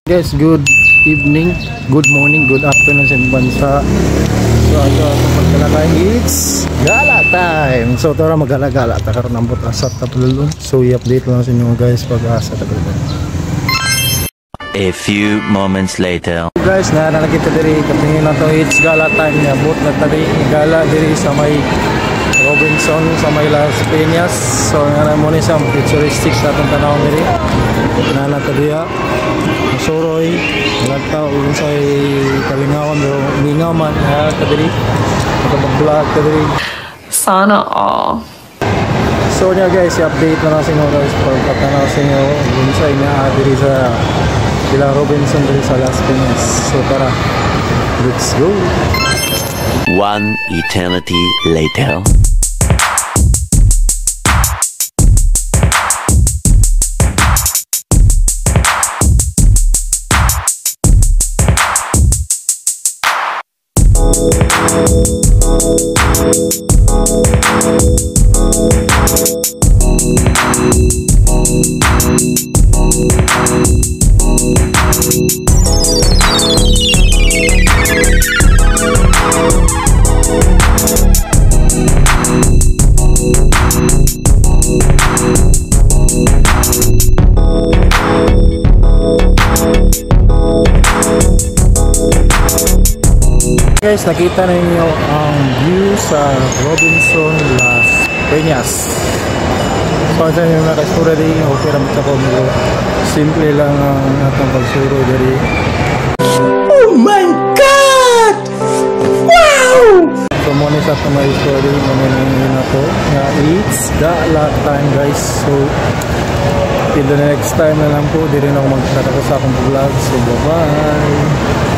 Guys, good evening, good morning, good afternoon sa bansa. So ato akong magkalakay, it's gala time. So tara magala-gala ta karon ang butas sa tapulun. So i-update lang sa inyo guys pag-asa tapulun. A few moments later. So guys, nakita diri katingin na to, it's gala time niya. But nagtali gala diri sa may Robinson sa may Las Peñas. So nga mo ni sa futuristic sa atong tanawon diri. Nana to diya. Soroy, nagtao kung sa'y kalingawan o mingaw man, kadiri, nakapag-vlog kadiri. Sana all. So niya guys, i-update na nasin nyo guys, pagkatanaw sa inyo kung sa'y diri sa Villa Robinson diri sa Las Peñas. So tara, let's go! One eternity later. Guys, nakita ninyo ang view sa Robinson Las Peñas. So dyan yung nakasura din, okay naman sa kombo. Simple lang ang atang pagsuro dari. Oh my God! Wow! So muna sa itong may story, maniningin na to. It's gala time guys. So till the next time na lang po, di rin ako magtatapos sa akong vlog. So bye bye!